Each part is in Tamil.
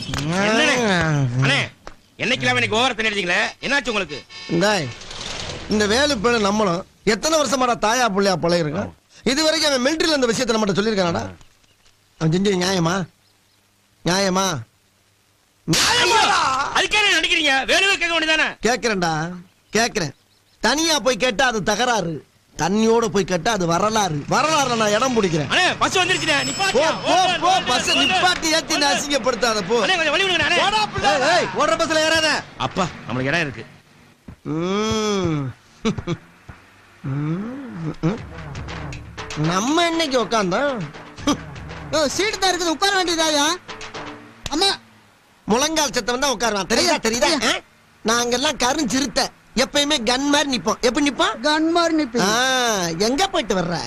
அண்ணே என்னைக்கெல்லாம் இன்னைக்கு ஓவரத்தை நினைச்சீங்களே, என்னாச்சு உங்களுக்கு? இந்த வேலு பேரு நம்மளும் எத்தனை வருஷமாடா தாயா புள்ளையா பழகிருக்கான். இது வரைக்கும் அவன் மிலிட்டரியில இந்த விஷயத்தை நம்மகிட்ட சொல்லியிருக்கானடா. அவன் செஞ்சது நியாயமா? நியாயமா? அதுக்கே நினைக்கிறீங்க? வேணுவே கேட்க வேண்டியதானே? கேட்கிறேன்டா, கேட்கிறேன். தனியா போய் கேட்டா அது தகராறு, தண்ணியோட போய் கேட்டா அது வரலாறு. வரலாறுல நான் இடம் பிடிக்கிறேன். அண்ணே பஸ் வந்துருச்சுடா, நிப்பாட்டு. போ போ பஸ் நிப்பாட்டி ஏத்தி அசிங்கப்படுத்தாத போ. அண்ணே கொஞ்சம் வழி விடுங்க அண்ணே. ஏய் ஓடுற பஸ்ல ஏறாத. அப்பா நமக்கு இடம் இருக்கு. நம்ம இன்னைக்கு உட்கார்ந்தோம். சீட்டு தான் இருக்குது, உட்கார வேண்டியதாயா? அம்மா முழங்கால் சத்தம் தான் உட்காருவான். தெரியுதா தெரியுதா? நாங்கெல்லாம் கருஞ்சிருத்த எப்பயுமே கன் மாதிரி நிப்போம். எப்படி நிப்போம்? கன் மாதிரி நிப்பி. எங்க போயிட்டு வர்ற?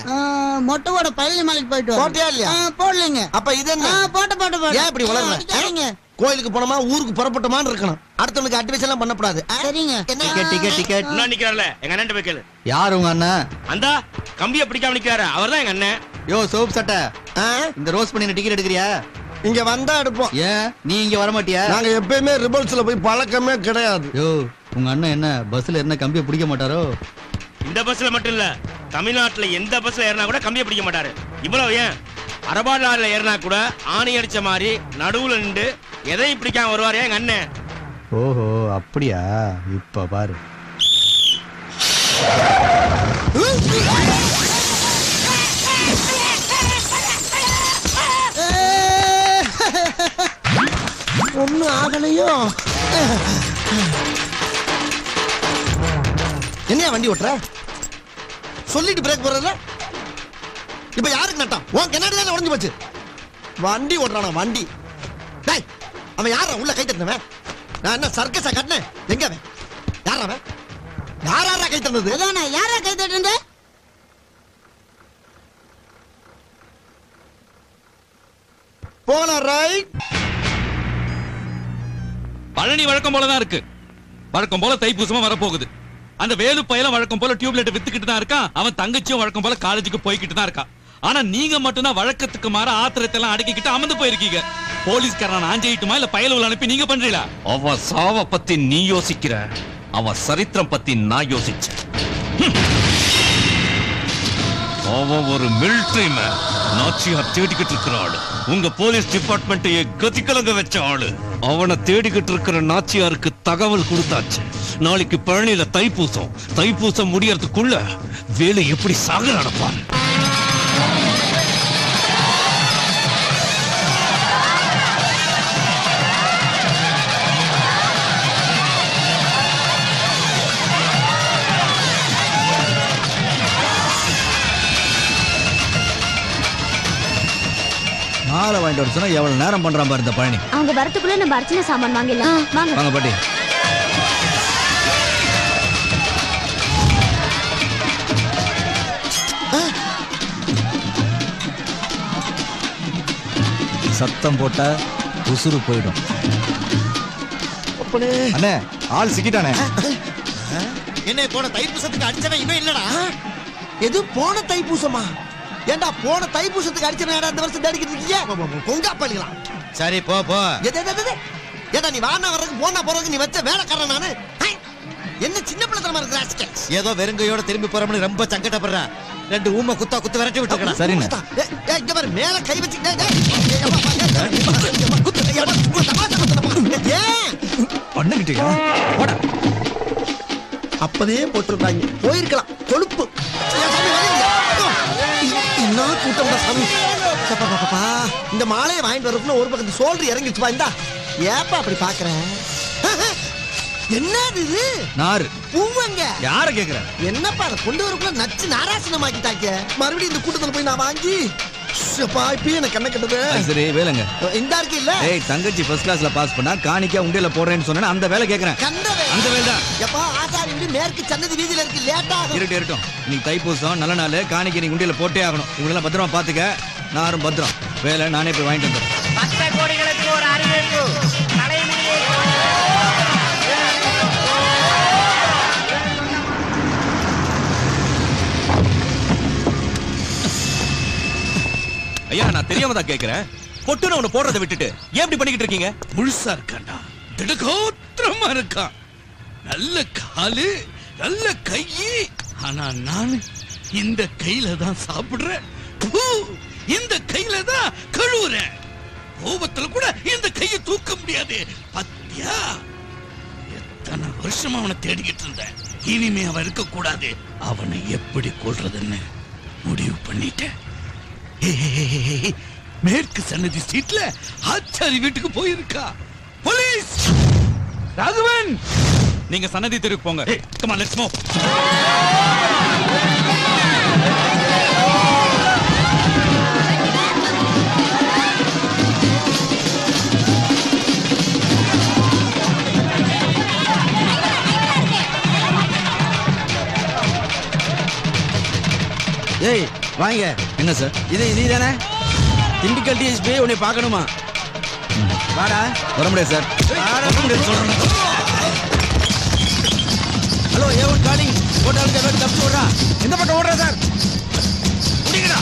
மொட்டையோட பழனி மலைக்கு போயிட்டு போட்டியா இல்லையா? போடலைங்க. அப்ப இது என்ன? போட்ட ஏன் இப்படி வளர்ற? கோயிலுக்கு போனோமா ஊருக்கு புறப்பட்டோமான்னு இருக்கணும். அடுத்தவனுக்கு அட்வைஸ் எல்லாம் பண்ணக்கூடாது. சரிங்க. டிக்கெட் நான் நிக்கிறான்ல, எங்க அண்ணன் போய் கேளு. யார் உங்க அண்ணன்? அந்த கம்பியை பிடிக்காம நிக்கிறாரு, அவர்தான் எங்க அண்ணன். யோ சோப் சட்டை, இந்த ரோஸ் பண்ணி டிக்கெட் எடுக்கிறியா? இங்க வந்தா எடுப்போம். ஏன் நீ இங்க வர மாட்டியா? நாங்க எப்பயுமே ரிபல்ஸ்ல போய் பழக்கமே கிடையாது. யோ உங்க அண்ணன் என்ன பஸ்ல என்ன கம்பியை பிடிக்க மாட்டாரோ? இந்த பஸ்ல மட்டும் இல்ல, தமிழ்நாட்டுல எந்த பஸ்ல ஏறினா கூட கம்பியை பிடிக்க மாட்டாரு. இவ்வளவு ஏன் அரபாடுல ஏறினா கூட ஆணி அடிச்ச மாதிரி நடுவுல நின்று எதையும் பிடிக்காம வருவாரு எங்க அண்ணன். ஓஹோ அப்படியா? இப்ப பாரு. ஒண்ணு ஆகலையோ? என்னையா வண்டி ஓட்டுற? சொல்லிட்டு பிரேக் போடுறதுல இப்ப யாருக்கு நட்டம்? உன் கண்ணாடி தானே உடஞ்சு போச்சு. வண்டி ஓட்டுறானா வண்டி? டேய் அவன் யாரா உள்ள கை தட்டினவன்? நான் என்ன சர்க்கஸா கட்டினேன்? எங்க அவன்? யாரா அவன்? யாரா கை தட்டினது? அதானே யாரா கை தட்டுறது? போன ரைட். பழனி வழக்கம் போலதான் இருக்கு. வழக்கம் போல தைப்பூசமா வரப்போகுது. அந்த வேலு பையல வழக்கம் போல டியூப்லைட் வித்துக்கிட்டு தான் இருக்கான். அவன் தங்கச்சியும் வழக்கம் போல காலேஜுக்கு போய்கிட்டு தான் இருக்கா. ஆனா நீங்க மட்டும்தான் வழக்கத்துக்கு மாற ஆத்திரத்தை எல்லாம் அடக்கிக்கிட்டு அமர்ந்து போயிருக்கீங்க. போலீஸ்காரன் ஆஞ்சிட்டுமா இல்ல பயலுல அனுப்பி நீங்க பண்றீங்களா? அவ சாவ பத்தி நீ யோசிக்கிற, அவ சரித்திரம் பத்தி நான் யோசிச்சேன். அவ ஒரு மிலிட்டரி மேன், நாச்சியார் தேடிக்கிட்டு இருக்கிற ஆளு. உங்க போலீஸ் டிபார்ட்மெண்ட்டையே கதிகலங்க வச்ச ஆளு. அவனை தேடிக்கிட்டு இருக்கிற நாச்சியாருக்கு தகவல் கொடுத்தாச்சு. நாளைக்கு பழனியில தைப்பூசம் முடியறதுக்குள்ள வேலை எப்படி சாக நடப்பார். மாலை வாங்கிட்டு வர சொன்னா எவ்வளவு நேரம் பண்றான் பாரு இந்த பழனி. அவங்க வரத்துக்குள்ள நம்ம அர்ச்சனை சாமான் வாங்கிடலாம். வாங்க வாங்க பாட்டி. சத்தம் போட்டா உசுறு போயிடும். அண்ணே ஆள் சிக்கிட்டானே. என்ன போன தைப்பூசத்துக்கு அடிச்சவன் இவன் இல்லடா. எது போன தைப்பூசமா? ஏண்டா போன தைப்பூசத்துக்கு அடிச்சவன் இந்த வருஷம் தேடிக்கிட்டு இருக்கீங்க? கொங்கா பண்ணிக்கலாம். சரி போ போ. ஏடா நீ வானா வர்றதுக்கு போனா போறதுக்கு நீ வச்ச வேலைக்காரன் நானு. என்ன சின்ன பிள்ளைத்தனமா இருக்கு? ஏதோ வெறுங்கையோட திரும்பி போறோம்னு ரொம்ப சங்கடப்படுறா. ரெண்டு ஊமை குத்து விரட்டி விட்டுருக்கா. சரிண்ணே. இங்க பாரு மேல கை வச்சு பண்ணிக்கிட்டியா? அப்பதே போட்டுருக்காங்க. போயிருக்கலாம் கொழுப்பு. என்ன கூட்டம் சாமி. இந்த மாலையை வாங்கிட்டு வரப்புல ஒரு பக்கத்து சோல்டர் இறங்கிச்சுப்பா. இந்தா ஏப்பா அப்படி பாக்குறேன்? என்னது இது? நாரு பூவங்க. யார கேக்குற? என்னப்பா அதை கொண்டு வரக்குள்ள நச்சு நாராசனமாக்கிட்டாங்க. மறுபடியும் இந்த கூட்டத்துல போய் நான் வாங்கி இப்பயே எனக்கு கண்ண கட்டுது. சரி வேலைங்க இந்த இருக்கு இல்ல. ஏய் தங்கச்சி ஃபர்ஸ்ட் கிளாஸ்ல பாஸ் பண்ணா காணிக்கா உண்டியல போடுறேன்னு சொன்னா அந்த வேலை கேக்குறேன். அந்த வேலை தான். எப்பா ஆசாரி வீடு மேற்கு சன்னதி வீதியில இருக்கு. லேட்டா இருக்கட்டும். இன்னைக்கு தைப்பூசம் நல்ல நாள். காணிக்கை நீ உண்டியல போட்டே ஆகணும். இவங்களெல்லாம் பத்திரமா பாத்துக்க. நானும் பத்திரம். வேலை நானே போய் வாங்கிட்டு வந்துடுறேன். 10 கோடிகளுக்கு ஒரு அறிவிப்பு. தலைமுடியை ஐயா நான் தெரியாம தான் கேக்குறேன். பொட்டுன்னு ஒண்ணு போடுறதை விட்டுட்டு ஏன் இப்படி பண்ணிக்கிட்டு இருக்கீங்க? முழுசா இருக்காண்டா, திடகோத்திரமா இருக்கான், நல்ல காலு நல்ல கை. ஆனா நான் இந்த கையில தான் சாப்பிடுறேன், இந்த கையில தான் கழுவுறேன். கோபத்துல கூட இந்த கையை தூக்க முடியாது. பத்தியா, எத்தனை வருஷமா அவனை தேடிக்கிட்டு இருந்தேன். இனிமே அவன் இருக்க கூடாது. அவனை எப்படி கொல்றதுன்னு முடிவு பண்ணிட்டேன். மேற்கு சன்னதி சீட்ல ஆச்சாரி வீட்டுக்கு போயிருக்கா. போலீஸ்! ராகவன், நீங்க சன்னதி தெருவுக்கு போங்க. Come on, let's move. ஏய் வாங்க. என்ன சார்? இது நீ தானே? திண்டுக்கல் டிஎஸ்பி உன்னை பார்க்கணுமா? வாடா. வர முடியாது சார். ஹலோ, ஏவன் காலிங். ஓட்டாளுக்கு ஏதாவது தப்பிச்சு ஓடுறா. எந்த பக்கம் ஓடுறா சார்? முடிங்கடா.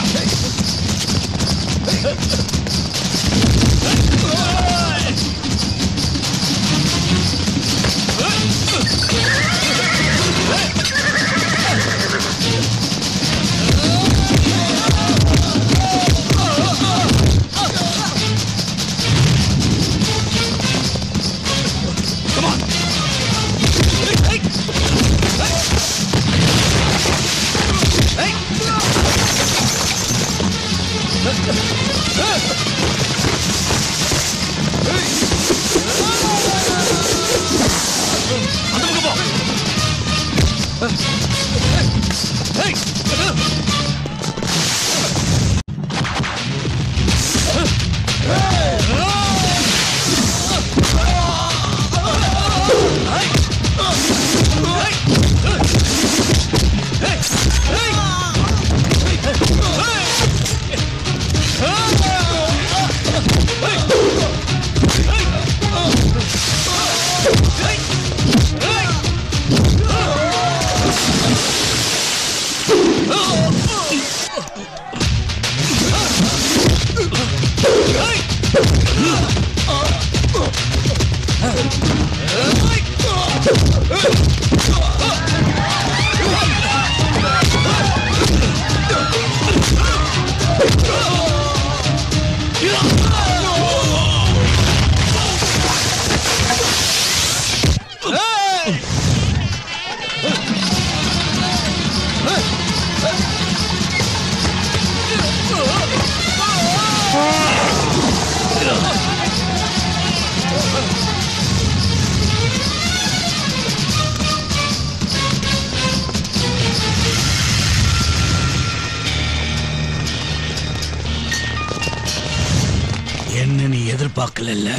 என்ன நீ எதிர்பார்க்கல?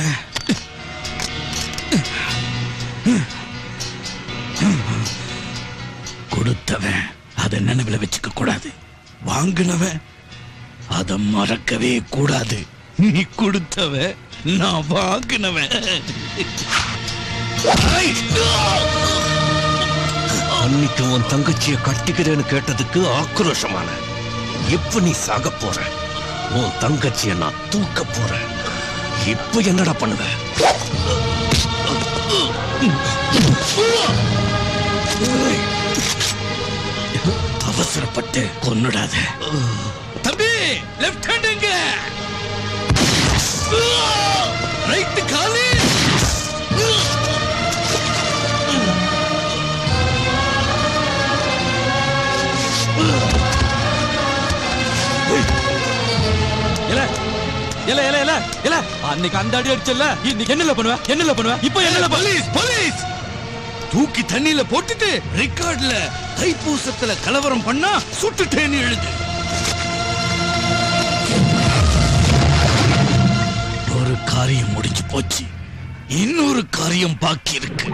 கொடுத்தவன் அதை நினைவுல வச்சுக்க கூடாது, வாங்கினவன் அதை மறக்கவே கூடாது. நீ கொடுத்தவன், நான் வாங்கினவன். அன்னைக்கு உன் தங்கச்சியை கட்டிக்கிறேன்னு கேட்டதுக்கு ஆக்ரோஷமான. இப்ப நீ சாக போற. உன் தங்கச்சியை நான் தூக்க போறேன். இப்ப என்னடா பண்ணுவ? அவசரப்பட்டு கொன்னுடாத தம்பி. லெஃப்ட் ஹேண்ட் எங்க? ரைட் காலு. அன்னைக்கு அந்த அடி அடிச்சல, இன்னைக்கு என்னல பண்ணுவ? என்னல பண்ணுவ? இப்போ என்னல? போலீஸ் போலீஸ் தூக்கி தண்ணியில போட்டுட்டு ரெக்கார்ட்ல தைப்பூசத்துல கலவரம் பண்ணா சுட்டுட்டேன்னு எழுது. ஒரு காரியம் முடிஞ்சு போச்சு, இன்னொரு காரியம் பாக்கி இருக்கு.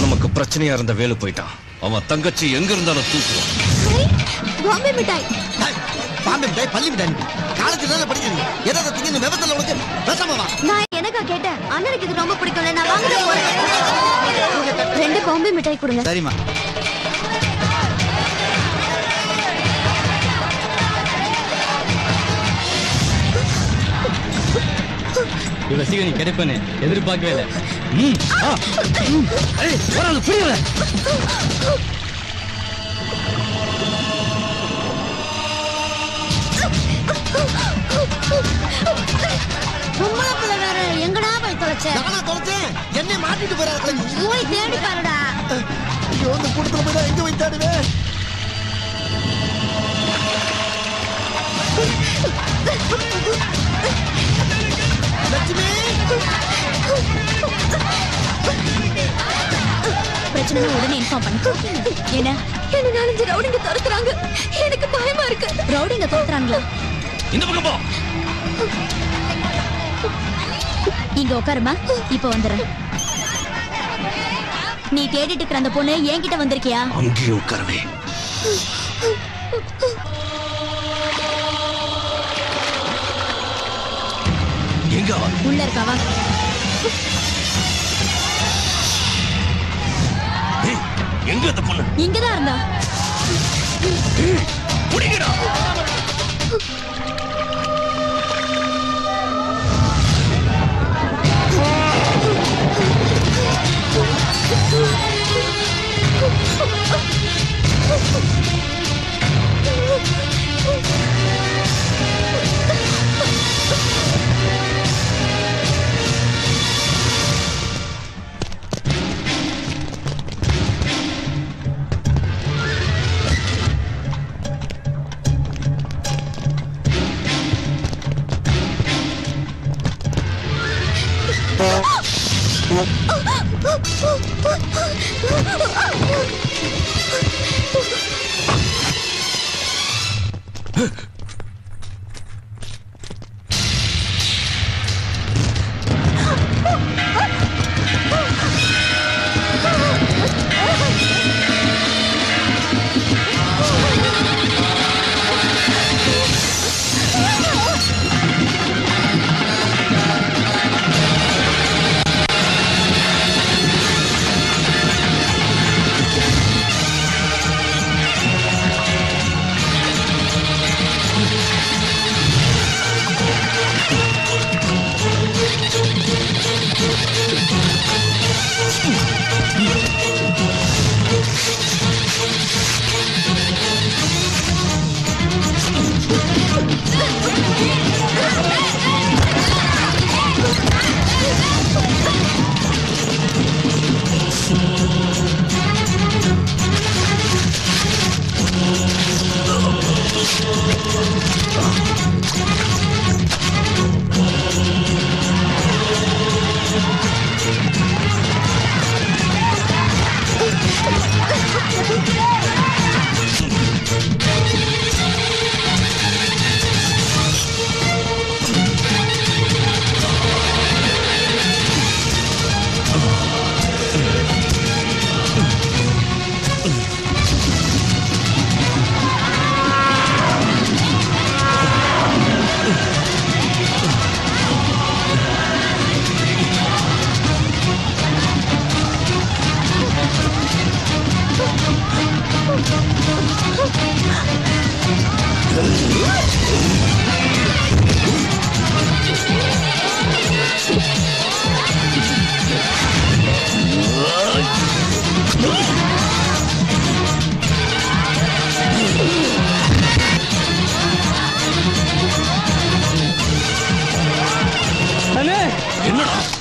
நமக்கு பிரச்சனையா இருந்த வேலு போயிட்டான். அவன் தங்கச்சி எங்க இருந்தாலும் தூக்குவான். பாம்பே மிட்டாய். பாம்பே மிட்டாய், பள்ளி மிட்டாய். காலேஜ்ல தான படிக்கிறீங்க. ஏதாவது திங்க விபத்துல உனக்கு பேசாம வா. நான் எனக்கா கேட்டேன்? அண்ணனுக்கு இது ரொம்ப பிடிக்கும்ல, நான் வாங்க போறேன். 2 பாம்பே மிட்டாய் கொடுங்க. சரிம்மா. இவ்வளவு சீக்கிரம் நீ கிடைப்பேன்னு எதிர்பார்க்கவே இல்லை. புரியல. பொம்பளை வேற எங்கடா போய் தொலைச்ச? நானா தொலைச்சேன்? என்னை மாட்டிட்டு போறாரு. போய் தேடி பாருடா. ஐயோ, இந்த கூட்டத்துல போய் தான் எங்க போய் தேடுவேன்? லட்சுமி, பிரச்சனை உடனே இன்ஃபார்ம் பண்ணு. என்ன என்ன 4 ரவுடிங்க துரத்துறாங்க. எனக்கு பயமா இருக்கு. ரவுடிங்க துரத்துறாங்களா? இந்த பக்கம் போ. இங்க உட்காருமா, இப்ப வந்துடுறேன். நீ தேடிட்டு இருக்கிற அந்த பொண்ணு என்கிட்ட வந்திருக்கியா? அங்கேயும் உட்காரவே. எங்க உள்ள இருக்காவா? எங்க அந்த பொண்ணு? இங்கதான் இருந்தா. புடிங்கடா.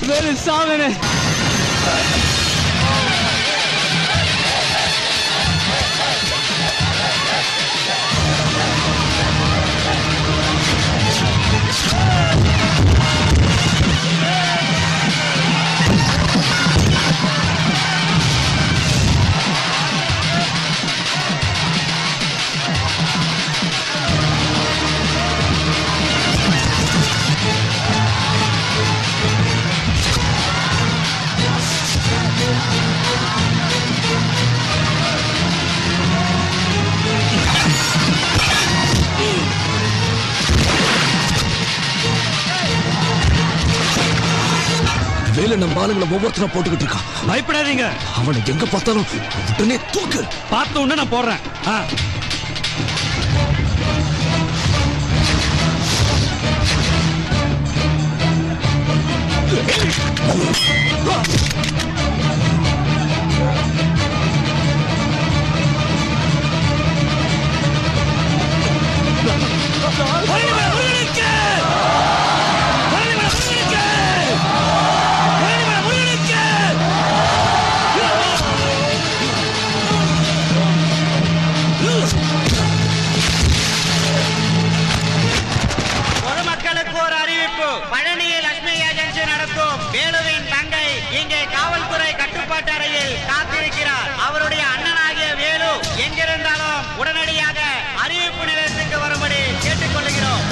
வேறு சாவனே. வேலை நம்ம ஆளுங்களை ஒவ்வொருத்தரா போட்டுக்கிட்டு இருக்கான். பயப்படாதீங்க. அவனை எங்க பார்த்தாலும் உடனே தூக்கு. பார்த்த உடனே நான் போடுறேன். பொதுமக்களுக்கு ஒரு அறிவிப்பு. பழனியில் லட்சுமி ஏஜென்சி நடத்தும் வேலுவின் தங்கை இங்கே காவல்துறை கட்டுப்பாட்டு அறையில் காத்திருக்கிறார். அவருடைய அண்ணனாகிய வேலு எங்கிருந்தாலும் உடனடியாக அறிவிப்பு நிலையத்துக்கு வரும்படி கேட்டுக்கொள்கிறோம்.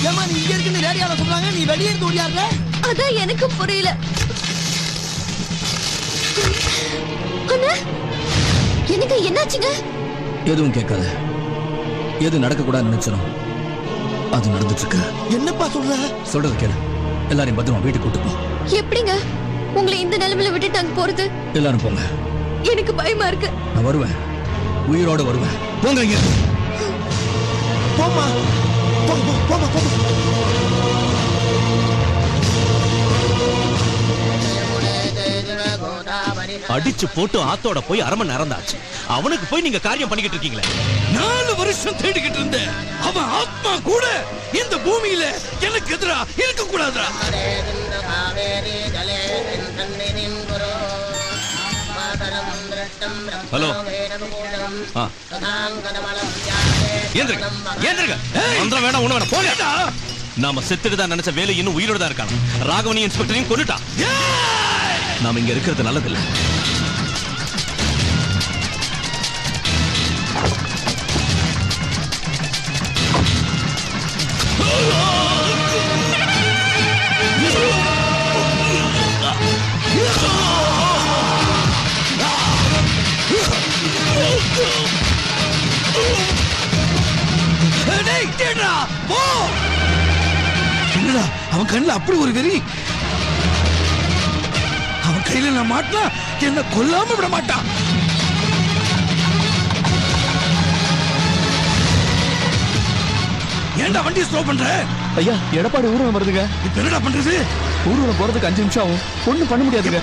ஏமா நீ இங்க இருக்குன்னு ரேடியோல சொல்றாங்க, நீ வெளியே இருந்து ஓடியாடுற? அதான் எனக்கும் புரியல. அண்ணா, எனக்கு என்னாச்சுங்க? எதுவும் கேட்காத. எது நடக்க கூடாதுன்னு நினைச்சனோ அது நடந்துட்டு இருக்கு. என்னப்பா சொல்ற? சொல்றது கேளு. எல்லாரையும் பத்திரமா வீட்டுக்கு கூட்டு போ. எப்படிங்க உங்களை இந்த நிலைமையில விட்டுட்டு அங்க போறது? எல்லாரும் போங்க. எனக்கு பயமா இருக்கு. நான் வருவேன், உயிரோட வருவேன். போங்க இங்க. போமா போமா போமா போமா. அடிச்சு போட்டு ஆத்தோட போய் அரை மணி நேரம் ஆச்சு. அவனுக்கு போய் நீங்க காரியம் பண்ணிக்கிட்டு இருக்கீங்களே. 4 வருஷம் தேடிக்கிட்டு இருந்தேன். அவன் ஆத்மா கூட இந்த பூமியில எனக்கு எதிரா இருக்க கூடாதா? ஹலோ, ஏந்திருங்க ஏந்திருங்க. மந்திரம் வேணாம், ஒண்ணு வேணாம், போங்க. நாம செத்துட்டு தான் நினைச்ச வேலை இன்னும் உயிரோட தான் இருக்காங்க. ராகவனி இன்ஸ்பெக்டரையும் கொன்னுட்டான். நாம இங்க இருக்கிறது நல்லதில்லை. என்னடா அவன் கண்ணுல அப்படி ஒரு வெறி. அவன் கையில நான் மாட்டினா என்ன கொல்லாம விட மாட்டான். ஏன்டா வண்டி ஸ்லோ பண்ற? ஐயா, எடப்பாடி ஊர்வலம் வருதுங்க. இப்ப என்னடா பண்றது? ஊர்வலம் போறதுக்கு 5 நிமிஷம் ஆகும். ஒண்ணும் பண்ண முடியாதுங்க.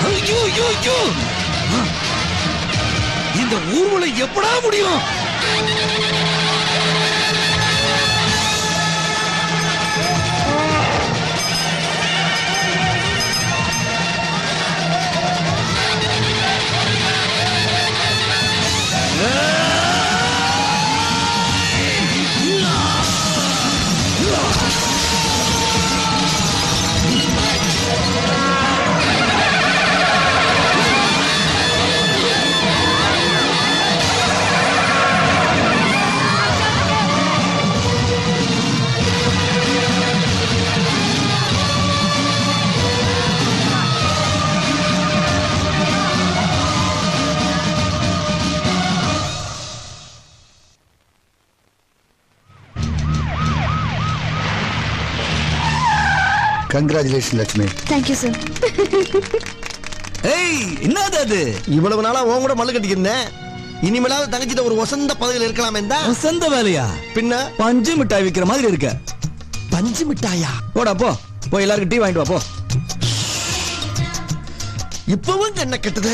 ஐயோ ஐயோ ஐயோ, இந்த ஊர்வலம் எப்படா முடியும்? கங்க்ராச்சுலேஷன் லட்சுமி. Thank you sir. ஏய், என்னது அது? இவ்வளவு நாளா உன் கூட மல்லு கட்டிக்கிருந்தேன். இனிமேலாவது தங்கச்சிட்ட ஒரு வசந்த பதவியில் இருக்கலாமே தான். வசந்த வேலையா? பின்ன பஞ்சு மிட்டாய் விக்கிற மாதிரி இருக்க. பஞ்சு மிட்டாயா? போடா போ, போய் எல்லாருக்கும் டீ வாங்கிட்டு வா போ. இப்பவும் என்ன கட்டுது?